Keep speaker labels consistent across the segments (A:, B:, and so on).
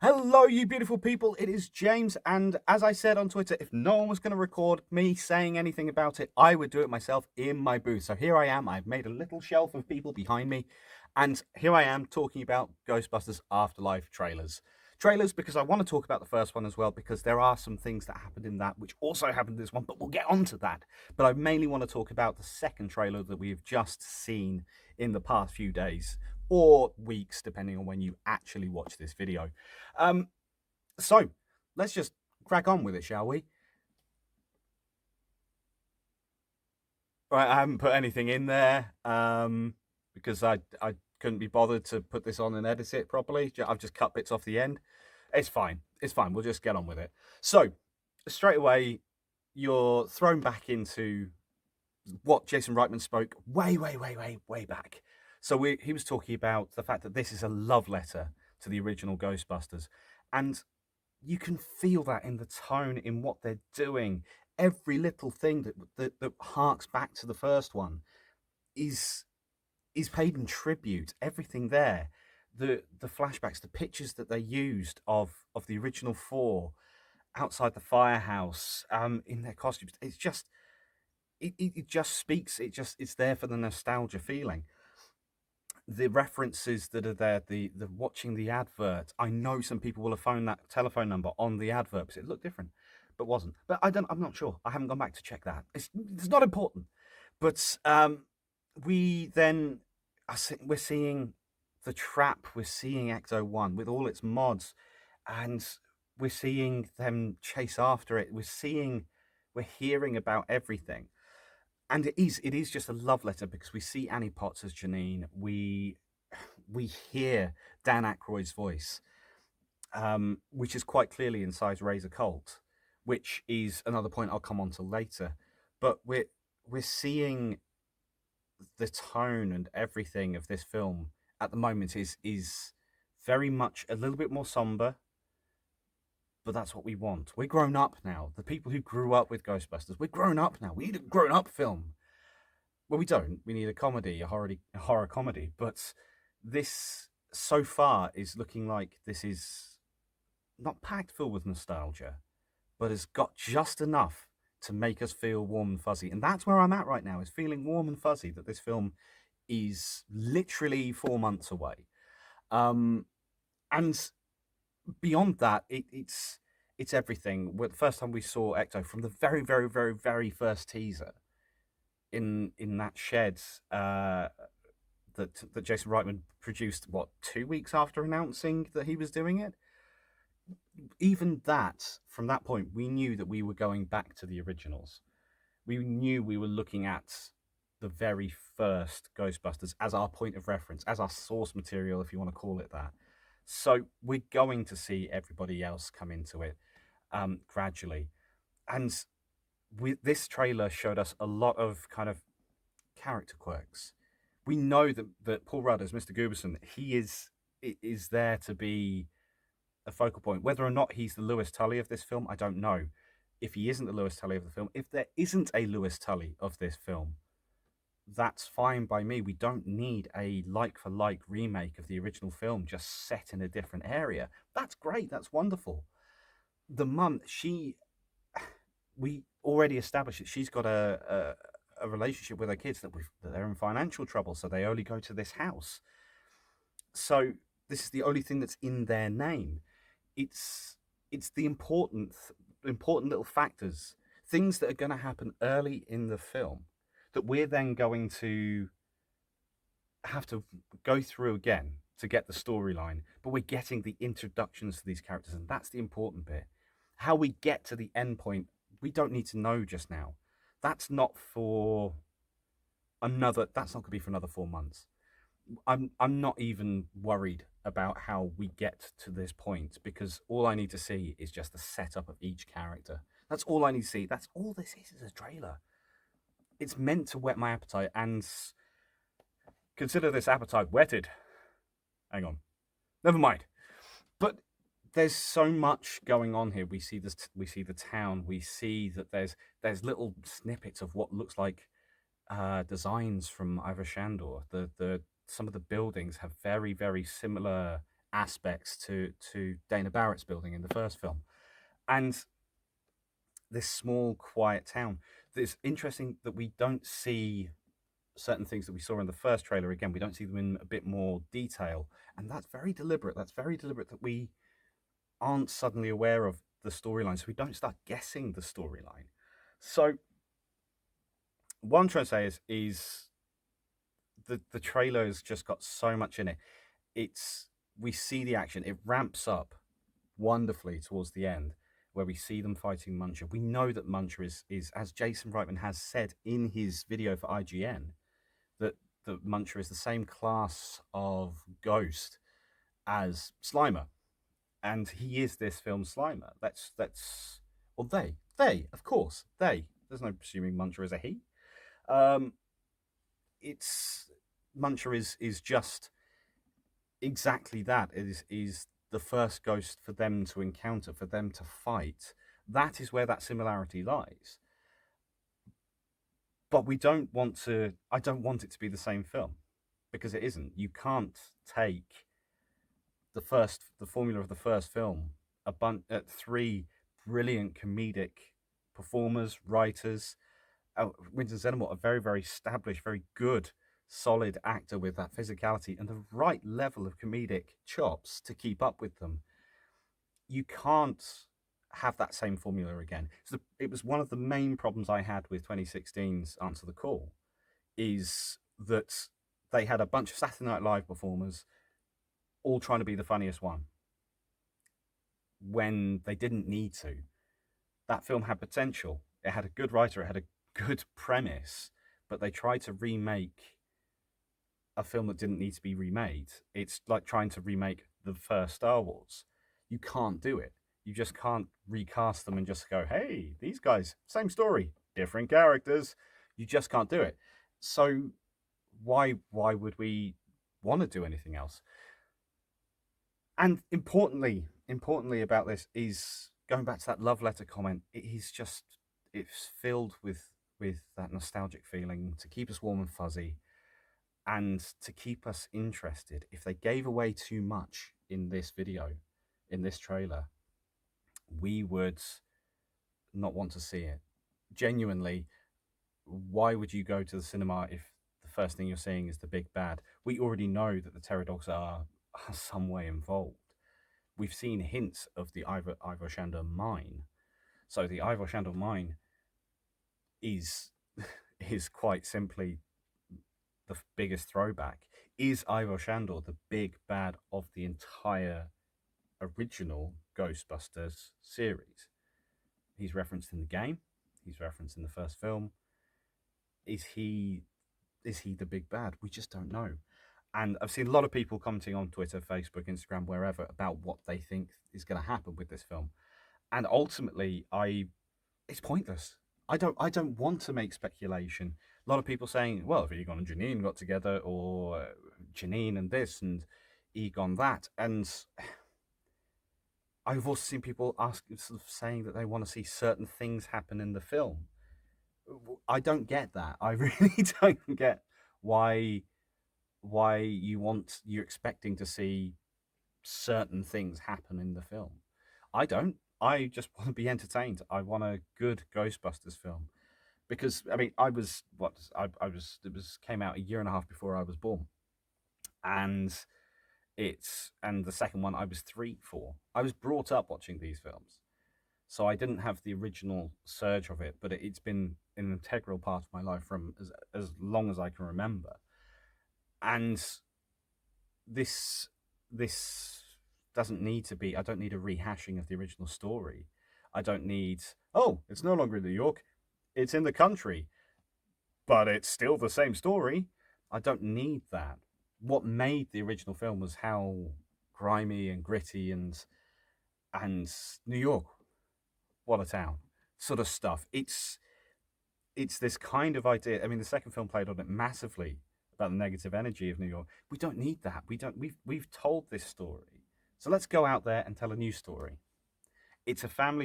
A: Hello, you beautiful people. It is James, and as I said on Twitter, if no one was going to record me saying anything about it, I would do it myself in my booth. So here I am. I've made a little shelf of people behind me, and here I am talking about Ghostbusters Afterlife trailers. Trailers because I want to talk about the first one as well, because there are some things that happened in that which also happened in this one, but we'll get onto that. But I mainly want to talk about the second trailer that we've just seen in the past few days or weeks, depending on when you actually watch this video. Um, so let's just crack on with it, shall we? Right, I haven't put anything in there because I couldn't be bothered to put this on and edit it properly. I've just cut bits off the end. It's fine. It's fine. We'll just get on with it. So straight away, you're thrown back into what Jason Reitman spoke way back. So he was talking about the fact that this is a love letter to the original Ghostbusters, and you can feel that in the tone, in what they're doing. Every little thing that harks back to the first one is is paid in tribute. Everything there, the flashbacks, the pictures that they used of the original four outside the firehouse, in their costumes. It's just it just speaks. It's there for the nostalgia feeling. The references that are there, the watching the advert. I know some people will have phoned that telephone number on the advert because it looked different, but wasn't. But I'm not sure. I haven't gone back to check that. It's not important. But we then we're seeing the trap. We're seeing Ecto One with all its mods, and we're seeing them chase after it. We're hearing about everything, and it is just a love letter because we see Annie Potts as Janine. We hear Dan Aykroyd's voice, which is quite clearly in Size Razor Cult, which is another point I'll come on to later. But we're seeing the tone and everything of this film at the moment is very much a little bit more somber, but that's what we want. We're grown up now. The people who grew up with Ghostbusters, we're grown up now. We need a grown up film. Well, we don't. We need a comedy, a horror comedy. But this so far is looking like this is not packed full with nostalgia, but has got just enough to make us feel warm and fuzzy. And that's where I'm at right now, is feeling warm and fuzzy that this film is literally 4 months away. Um, and beyond that, it's everything. The first time we saw Ecto, from the very first teaser in that shed, that Jason Reitman produced, what, 2 weeks after announcing that he was doing it. Even that, from that point, we knew that we were going back to the originals. We knew we were looking at the very first Ghostbusters as our point of reference, as our source material, if you want to call it that. So we're going to see everybody else come into it, gradually. And this trailer showed us a lot of kind of character quirks. We know that Paul Rudd as Mr. Gooberson, he is there to be a focal point. Whether or not he's the Lewis Tully of this film, I don't know. If he isn't the Lewis Tully of the film, if there isn't a Lewis Tully of this film, that's fine by me. We don't need a like for like remake of the original film just set in a different area. That's great. That's wonderful. The mum, we already established that she's got a relationship with her kids, that they're in financial trouble, so they only go to this house. So this is the only thing that's in their name. It's the important little factors, things that are going to happen early in the film that we're then going to have to go through again to get the storyline, but we're getting the introductions to these characters, and that's the important bit. How we get to the end point, we don't need to know just now. That's not for that's not going to be for another 4 months. I'm not even worried about how we get to this point, because all I need to see is just the setup of each character. That's all I need to see. That's all this is a trailer. It's meant to whet my appetite, and consider this appetite whetted. Hang on. Never mind. But there's so much going on here. We see this. We see the town. We see that there's little snippets of what looks like designs from Ivor Shandor. The some of the buildings have very similar aspects to Dana Barrett's building in the first film, and this small, quiet town. It's interesting that we don't see certain things that we saw in the first trailer again. We don't see them in a bit more detail, and that's very deliberate. That's very deliberate that we aren't suddenly aware of the storyline, so we don't start guessing the storyline. So, what I'm trying to say is the trailer has just got so much in it. It's we see the action, it ramps up wonderfully towards the end, where we see them fighting Muncher. We know that Muncher is as Jason Reitman has said in his video for IGN, that Muncher is the same class of ghost as Slimer, and he is this film's Slimer. That's well, they of course they. There's no presuming Muncher is a he. Um, it's Muncher is just exactly that. Is the first ghost for them to encounter, for them to fight. That is where that similarity lies. But we don't want to. I don't want it to be the same film because it isn't. You can't take the formula of the first film, three brilliant comedic performers, writers. Winston Zeddemore, a very, very established, very good, solid actor with that physicality and the right level of comedic chops to keep up with them. You can't have that same formula again. So it was one of the main problems I had with 2016's Answer the Call, is that they had a bunch of Saturday Night Live performers all trying to be the funniest one when they didn't need to. That film had potential. It had a good writer. It had a good premise, but they tried to remake a film that didn't need to be remade. It's like trying to remake the first Star Wars. You can't do it. You just can't recast them and just go, hey, these guys, same story, different characters. You just can't do it. So why would we want to do anything else? And importantly about this is going back to that love letter comment. It's filled with that nostalgic feeling to keep us warm and fuzzy and to keep us interested. If they gave away too much in this video, in this trailer, we would not want to see it. Genuinely, why would you go to the cinema if the first thing you're seeing is the big bad? We already know that the Terror Dogs are some way involved. We've seen hints of the Ivor Shandor mine. So the Ivor Shandor mine is quite simply the biggest throwback. Is Ivor Shandor the big bad of the entire original Ghostbusters series? He's referenced in the game. He's referenced in the first film. Is he the big bad? We just don't know. And I've seen a lot of people commenting on Twitter, Facebook, Instagram, wherever, about what they think is going to happen with this film. And ultimately, it's pointless. I don't want to make speculation. A lot of people saying, well, if Egon and Janine got together, or Janine and this and Egon that, and I've also seen people sort of saying that they want to see certain things happen in the film. I don't get that. I really don't get why you're expecting to see certain things happen in the film. I don't. I just want to be entertained. I want a good Ghostbusters film, because I mean, I was came out a year and a half before I was born, and the second one I was 3 for. I was brought up watching these films, so I didn't have the original surge of it, but it's been an integral part of my life from as long as I can remember. And this doesn't need to be. I don't need a rehashing of the original story. I don't need. Oh, it's no longer in New York. It's in the country, but it's still the same story. I don't need that. What made the original film was how grimy and gritty and New York, what a town, sort of stuff. It's this kind of idea. I mean, the second film played on it massively about the negative energy of New York. We don't need that. We've told this story. So let's go out there and tell a new story. It's a film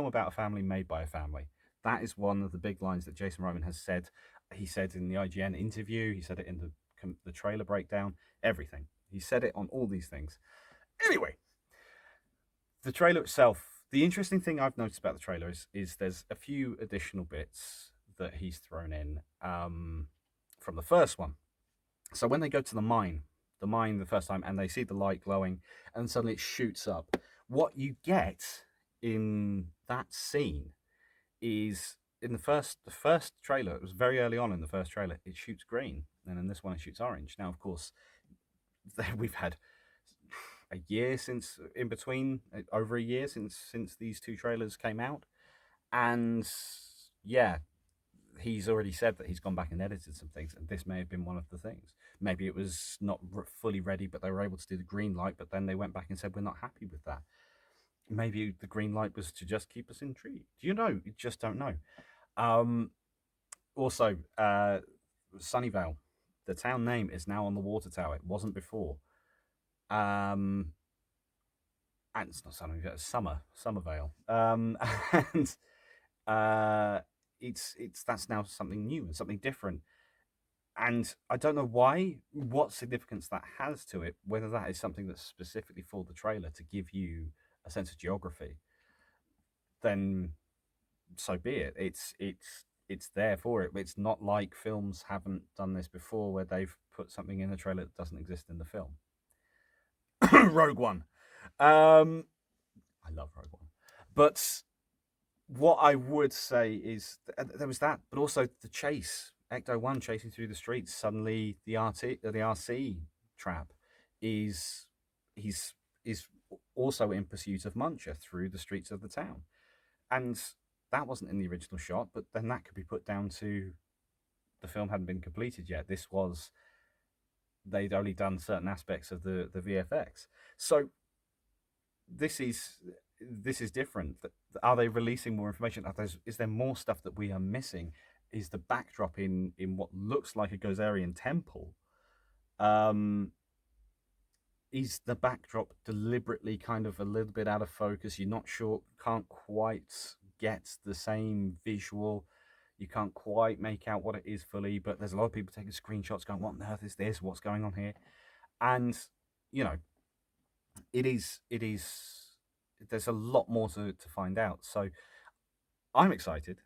A: about a family made by a family. That is one of the big lines that Jason Reitman has said. He said in the IGN interview, he said it in the trailer breakdown, everything. He said it on all these things. Anyway, the trailer itself, the interesting thing I've noticed about the trailer is there's a few additional bits that he's thrown in from the first one. So when they go to the mine the first time, and they see the light glowing, and suddenly it shoots up, what you get in that scene is in the first trailer. It was very early on in the first trailer. It shoots green, and in this one it shoots orange. Now, of course, we've had a year since in between, over a year since these two trailers came out, and yeah, he's already said that he's gone back and edited some things, and this may have been one of the things. Maybe it was not fully ready, but they were able to do the green light, but then they went back and said, we're not happy with that. Maybe the green light was to just keep us intrigued. You just don't know. Um, Also, Sunnyvale, the town name is now on the water tower. It wasn't before. Um, and it's not Sunnyvale, it's Somervale. And uh, it's that's now something new and something different. And I don't know why, what significance that has to it, whether that is something that's specifically for the trailer to give you a sense of geography, then so be it. It's there for it. It's not like films haven't done this before where they've put something in the trailer that doesn't exist in the film. Rogue One. Um I love Rogue One. But what I would say is there was that, but also the chase. Ecto One chasing through the streets. Suddenly, the RC trap is he's is also in pursuit of Muncher through the streets of the town, and that wasn't in the original shot. But then that could be put down to the film hadn't been completed yet. This was they'd only done certain aspects of the VFX. So this is this is different. Are they releasing more information? Is there more stuff that we are missing? Is the backdrop in what looks like a Gozerian temple? Um, is the backdrop deliberately kind of a little bit out of focus? You're not sure, can't quite get the same visual. You can't quite make out what it is fully, but there's a lot of people taking screenshots going, what on earth is this? What's going on here? And, you know, it is there's a lot more to find out. So I'm excited.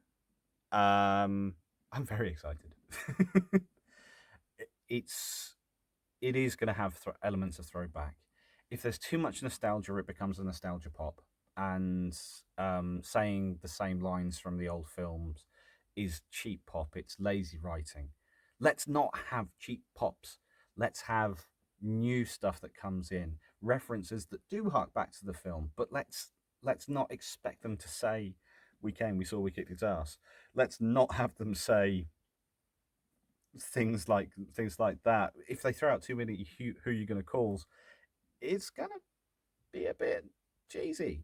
A: I'm very excited. it's it is going to have elements of throwback. If there's too much nostalgia, it becomes a nostalgia pop, and saying the same lines from the old films is cheap pop. It's lazy writing. Let's not have cheap pops. Let's have new stuff that comes in, references that do hark back to the film, but let's not expect them to say, "We came, we saw, we kicked its ass." Let's not have them say things like that. If they throw out too many who you gonna calls, it's gonna be a bit cheesy.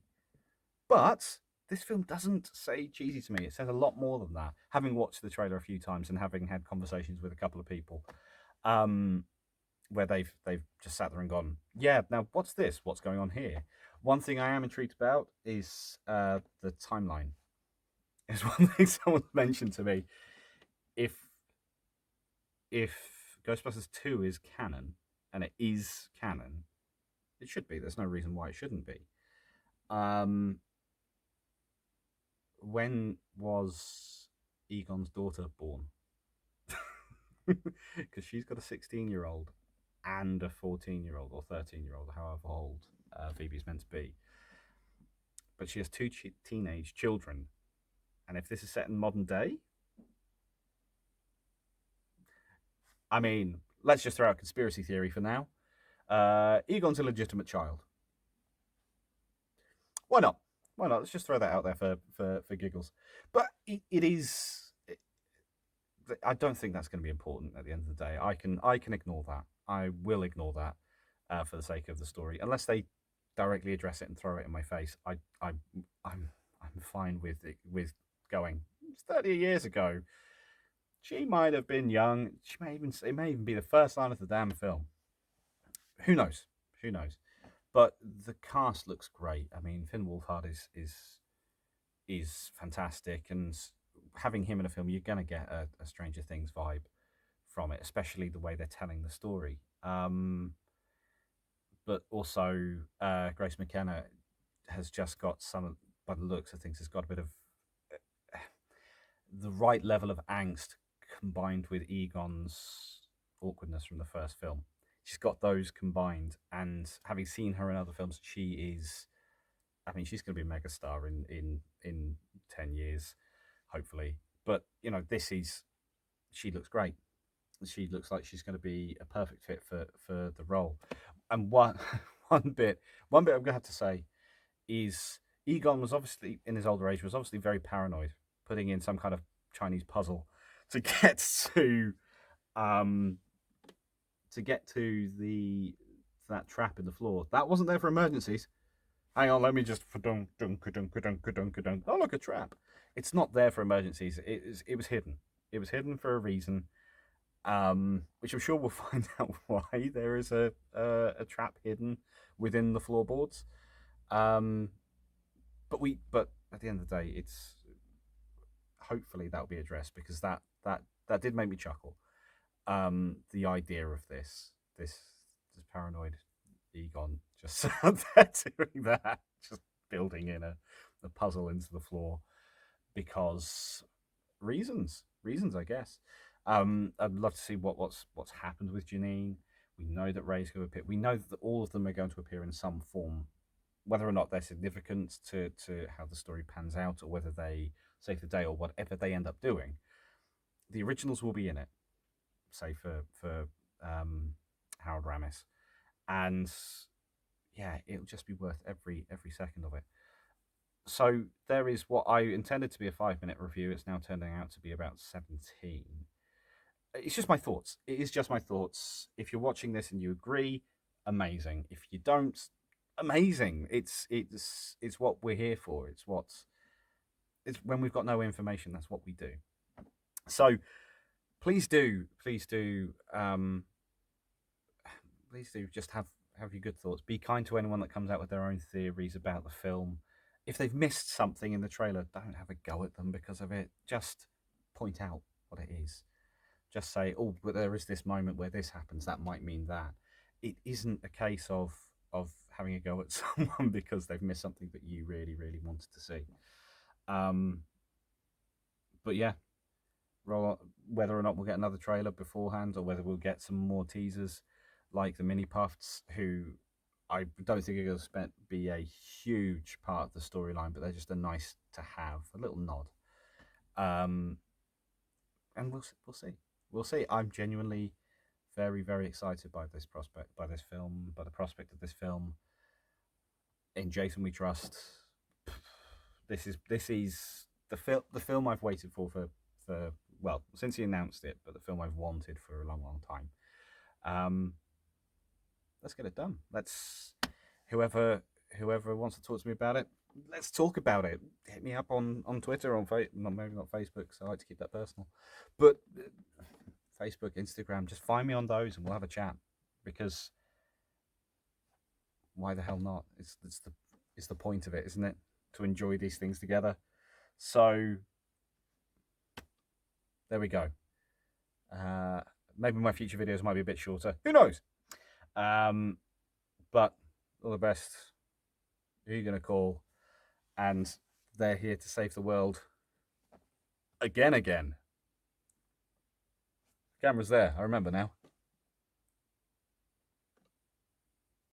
A: But this film doesn't say cheesy to me. It says a lot more than that. Having watched the trailer a few times and having had conversations with a couple of people, um, where they've just sat there and gone, yeah, now what's this? What's going on here? One thing I am intrigued about is the timeline. Is one thing someone mentioned to me. If if Ghostbusters 2 is canon, and it is canon, it should be. There's no reason why it shouldn't be. Um, when was Egon's daughter born? Because she's got a 16-year-old and a 14-year-old or 13-year-old, however old Phoebe's meant to be. But she has two teenage children. And if this is set in modern day, I mean, let's just throw out conspiracy theory for now. Egon's a legitimate child. Why not? Why not? Let's just throw that out there for giggles. But it is. I don't think that's going to be important at the end of the day. I can ignore that. I will ignore that for the sake of the story, unless they directly address it and throw it in my face. I'm fine with going. It's 30 years ago. She might have been young. It may even be the first line of the damn film. Who knows? Who knows? But the cast looks great. I mean, Finn Wolfhard is fantastic, and having him in a film, you're gonna get a Stranger Things vibe from it, especially the way they're telling the story. but also Grace McKenna has just got some, by the looks of things, has got a bit of the right level of angst combined with Egon's awkwardness from the first film. She's got those combined, and having seen her in other films, she is. I mean, she's going to be a megastar in 10 years, hopefully. But this is. She looks great. She looks like she's going to be a perfect fit for the role. And one bit I'm going to have to say is Egon was obviously in his older age was obviously very paranoid, putting in some kind of Chinese puzzle to get um to that trap in the floor. That wasn't there for emergencies. Hang on, let me just oh look, a trap. It's not there for emergencies. It was hidden. It was hidden for a reason. Which I'm sure we'll find out why there is a trap hidden within the floorboards. But at the end of the day, it's hopefully that'll be addressed because that did make me chuckle. The idea of this paranoid Egon just out there doing that, just building in a puzzle into the floor because reasons, I guess. I'd love to see what's happened with Janine. We know that Ray's going to appear. We know that all of them are going to appear in some form, whether or not they're significant to how the story pans out, or whether they save the day, or whatever they end up doing. The originals will be in it, say for Harold Ramis, and yeah, it'll just be worth every second of it. So there is what I intended to be a 5-minute review. It's now turning out to be about 17. It's just my thoughts. It is just my thoughts. If you're watching this and you agree, amazing. If you don't, amazing. It's what we're here for. It's when we've got no information. That's what we do. So please do just have your good thoughts. Be kind to anyone that comes out with their own theories about the film. If they've missed something in the trailer, don't have a go at them because of it. Just point out what it is. Just say, oh, but there is this moment where this happens. That might mean that. It isn't a case of having a go at someone because they've missed something that you really, really wanted to see. But yeah, whether or not we'll get another trailer beforehand or whether we'll get some more teasers like the mini puffs, who I don't think are going to be a huge part of the storyline, but they're just a nice to have, a little nod. And we'll see. I'm genuinely very, very excited by this film, by the prospect of this film. In Jason We Trust. This is the film I've waited for well, since he announced it, but the film I've wanted for a long, long time. Let's get it done. Whoever wants to talk to me about it, let's talk about it. Hit me up on Twitter, maybe not Facebook, because I like to keep that personal, but Facebook, Instagram, just find me on those and we'll have a chat, because why the hell not? It's the point of it, isn't it? To enjoy these things together. So there we go. Maybe my future videos might be a bit shorter. Who knows? But all the best. Who are you going to call? And they're here to save the world. Again. Camera's there. I remember now.